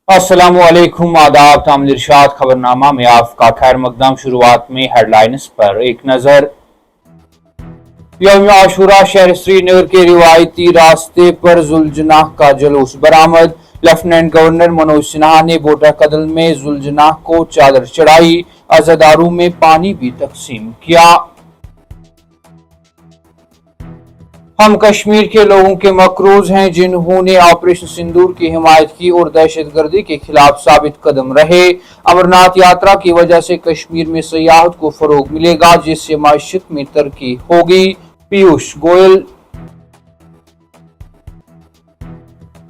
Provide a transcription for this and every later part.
अस्सलाम वालेकुम, आदाब, तामील इरशाद खबरनामा में आपका खैर मकदम। शुरुआत में हेडलाइंस पर एक नजर। यौम आशूरा शहर श्रीनगर के रिवायती रास्ते पर जुल्जनाह का जुलूस बरामद। लेफ्टिनेंट गवर्नर मनोज सिन्हा ने बोटा कदल में जुल्जनाह को चादर चढ़ाई, अज़ादारों में पानी भी तकसीम किया। हम कश्मीर के लोगों के मकरूज हैं जिन्होंने ऑपरेशन सिंदूर की हिमायत की और दहशतगर्दी के खिलाफ साबित कदम रहे। अमरनाथ यात्रा की वजह से कश्मीर में सियाहत को फरोग मिलेगा जिससे माशियत में तरक्की होगी, पीयूष गोयल।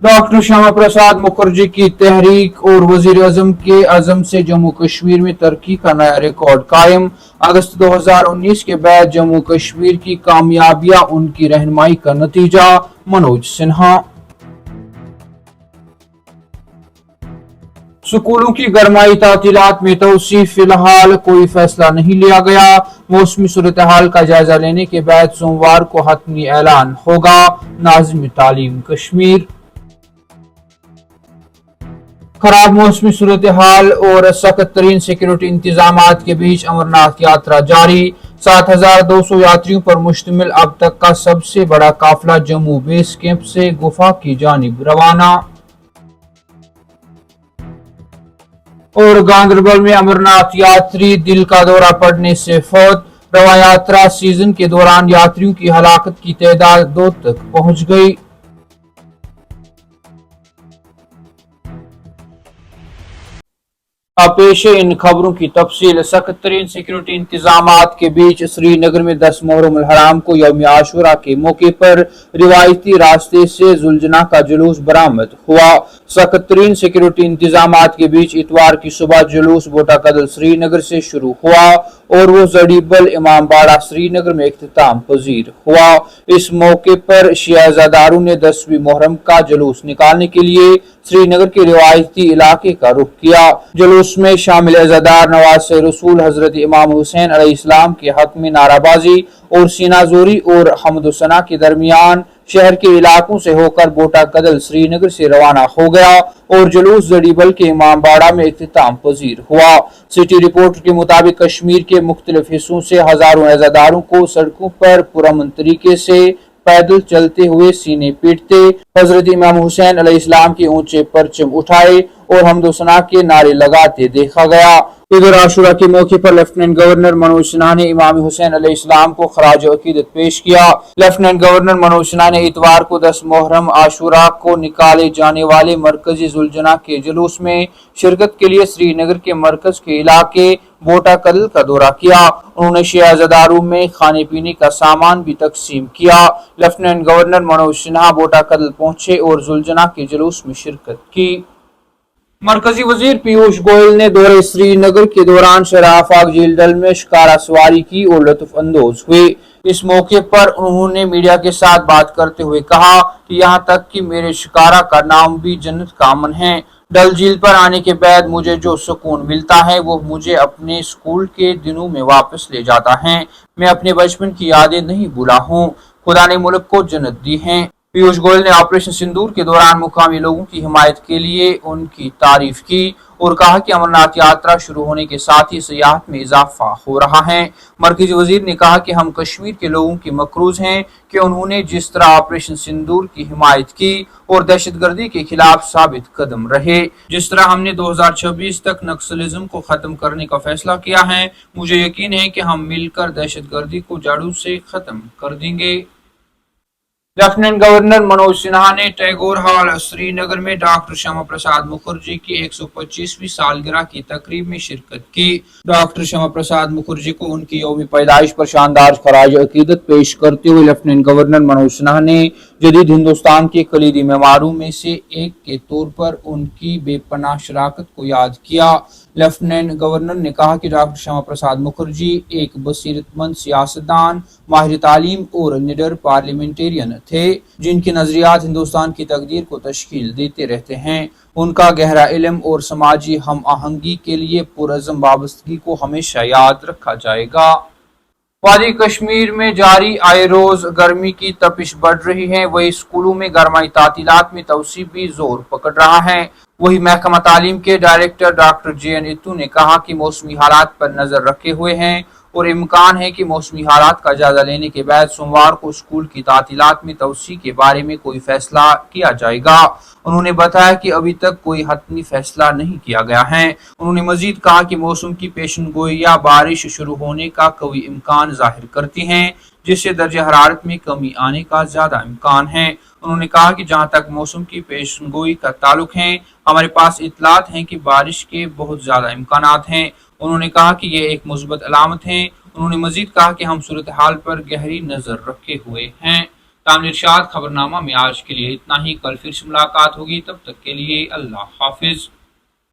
डॉक्टर श्यामा प्रसाद मुखर्जी की तहरीक और वजीर आजम के अज़म से जम्मू कश्मीर में तरक्की का नया रिकॉर्ड कायम। अगस्त 2019 के बाद जम्मू कश्मीर की कामयाबियां उनकी रहनुमाई का नतीजा, मनोज सिन्हा। स्कूलों की गरमाई तातीलात में तोसी, फिलहाल कोई फैसला नहीं लिया गया। मौसमी सूरत हाल का जायजा लेने के बाद सोमवार को हतमी ऐलान होगा, नाज़िम तालीम कश्मीर। खराब मौसमी सूरत हाल और सख्त तरीन सिक्योरिटी इंतजामात के बीच अमरनाथ यात्रा जारी। 7,200 यात्रियों पर मुश्तमिल अब तक का सबसे बड़ा काफिला जम्मू बेस कैंप से गुफा की जानिब रवाना। और गांदरबल में अमरनाथ यात्री दिल का दौरा पड़ने से फौत। रवा यात्रा सीजन के दौरान यात्रियों की हलाकत की तादाद 2 तक पहुंच गई। अब पेश है इन खबरों की तफसील। सख्त तरीन सिक्योरिटी इंतजामात के बीच श्रीनगर में 10 मुहर्रम अल हराम को यौम आशूरा के मौके पर रिवायती रास्ते से जुल्जनाह का जुलूस बरामद हुआ। सख्त तरीन सिक्योरिटी इंतजामात के बीच इतवार की सुबह जुलूस बोटा कदल श्रीनगर से शुरू हुआ और वो जड़ीबल इमाम बाड़ा श्रीनगर में इख्तिताम पजीर हुआ। इस मौके पर शियाजादारों ने 10वीं मुहर्रम का जुलूस निकालने के लिए श्रीनगर के रिवायती इलाके का रुख किया। जुलूस में शामिल अज़ादार नवाज रसूल, हजरत इमाम हुसैन अलैहिस्सलाम के हक में नाराबाजी और सीनाजोरी और हमदुसना के दरमियान शहर के इलाकों से होकर बोटा कदल श्रीनगर से रवाना हो गया और जुलूस जड़ीबल के इमाम बाड़ा में इख्तिताम पजीर हुआ। सिटी रिपोर्ट के मुताबिक कश्मीर के मुख्तलिफ हिस्सों से हजारों अज़ादारों को सड़कों पर पुरअमन तरीके से पैदल चलते हुए सीने पीटते, हजरत इमाम हुसैन अलैहिस्सलाम के ऊंचे परचम उठाए और हमदुसना के नारे लगाते देखा गया। इधर आशूरा के मौके पर लेफ्टिनेंट गवर्नर मनोज सिन्हा ने इमाम हुसैन अलैहिस्सलाम को खराज अकीदत पेश किया। लेफ्टिनेंट गवर्नर मनोज सिन्हा ने इतवार को 10 मुहर्रम आशूरा को निकाले जाने वाले मरकजी जुल्जनाह के जुलूस में शिरकत के लिए श्रीनगर के मरकज के इलाके बोटा कदल का दौरा किया। उन्होंने शियाजादारों में खाने पीने का सामान भी तकसीम किया। लेफ्टिनेंट गवर्नर मनोज सिन्हा बोटा कदल पहुंचे और जुल्जनाह के जुलूस में शिरकत की। मरकजी वजीर पीयूष गोयल ने दौरे श्रीनगर के दौरान शराफाग झील डल में शिकारा सवारी की और लुत्फ अंदोज हुए। इस मौके पर उन्होंने मीडिया के साथ बात करते हुए कहा कि यहाँ तक कि मेरे शिकारा का नाम भी जन्नत का अमन है। डल झील पर आने के बाद मुझे जो सुकून मिलता है वो मुझे अपने स्कूल के दिनों में वापस ले जाता है। मैं अपने बचपन की यादें नहीं भूला हूँ। खुदा ने मुल्क को जन्नत दी है। पीयूष गोयल ने ऑपरेशन सिंदूर के दौरान मुकामी लोगों की हिमायत के लिए उनकी तारीफ की और कहा कि अमरनाथ यात्रा शुरू होने के साथ ही सियाहत में इजाफा हो रहा है। मरकजी वजीर ने कहा कि हम कश्मीर के लोगों की मकरूज हैं कि उन्होंने जिस तरह ऑपरेशन सिंदूर की हिमायत की और दहशतगर्दी के खिलाफ साबित कदम रहे। जिस तरह हमने 2026 तक नक्सलिज्म को खत्म करने का फैसला किया है, मुझे यकीन है कि हम मिलकर दहशतगर्दी को जड़ों से खत्म कर देंगे। लेफ्टिनेंट गवर्नर मनोज सिन्हा ने टैगोर हॉल श्रीनगर में डॉक्टर श्यामा प्रसाद मुखर्जी की 125वीं सालगिरह की तकरीब में शिरकत की। डॉक्टर श्यामा प्रसाद मुखर्जी को उनकी यौमी पैदाइश पर शानदार खराज अकीदत पेश करते हुए लेफ्टिनेंट गवर्नर मनोज सिन्हा ने जदीद हिंदुस्तान के कलीदी मेमारों में से एक के तौर पर उनकी बेपनाह शराकत को याद किया। लेफ्टिनेंट गवर्नर ने कहा कि डॉक्टर श्यामा प्रसाद मुखर्जी एक बसीरतमंद सियासतदान, माहिर तालीम और निडर पार्लियामेंटेरियन थे जिनके नजरियात हिंदुस्तान की तकदीर को तश्कील देते रहते हैं। उनका गहरा इल्म और समाजी हम आहंगी के लिए पुरअज़म वाबस्तगी को हमेशा याद रखा जाएगा। وادی کشمیر میں جاری آئے روز گرمی کی تپش بڑھ رہی ہے، وہی اسکولوں میں گرمائی تعطیلات میں توسیع بھی زور پکڑ رہا ہے۔ وہی محکمہ تعلیم کے ڈائریکٹر ڈاکٹر جے این اتو نے کہا کہ موسمی حالات پر نظر رکھے ہوئے ہیں اور امکان ہے کہ موسمی حالات کا جائزہ لینے کے بعد سوموار کو اسکول کی تعطیلات میں توسیع کے بارے میں کوئی فیصلہ کیا جائے گا۔ انہوں نے بتایا کہ ابھی تک کوئی حتمی فیصلہ نہیں کیا گیا ہے۔ انہوں نے مزید کہا کہ موسم کی پیشن گوئی یا بارش شروع ہونے کا کوئی امکان ظاہر کرتی ہیں، جس سے درجہ حرارت میں کمی آنے کا زیادہ امکان ہے۔ انہوں نے کہا کہ جہاں تک موسم کی پیشن گوئی کا تعلق ہے، ہمارے پاس اطلاعات ہیں کہ بارش کے بہت زیادہ امکانات ہیں۔ انہوں نے کہا کہ یہ ایک مثبت علامت ہے۔ انہوں نے مزید کہا کہ ہم صورتحال پر گہری نظر رکھے ہوئے ہیں۔ تامل ارشاد خبرنامہ میں آج کے لیے اتنا ہی، کل پھر سے ملاقات ہوگی، تب تک کے لیے اللہ حافظ۔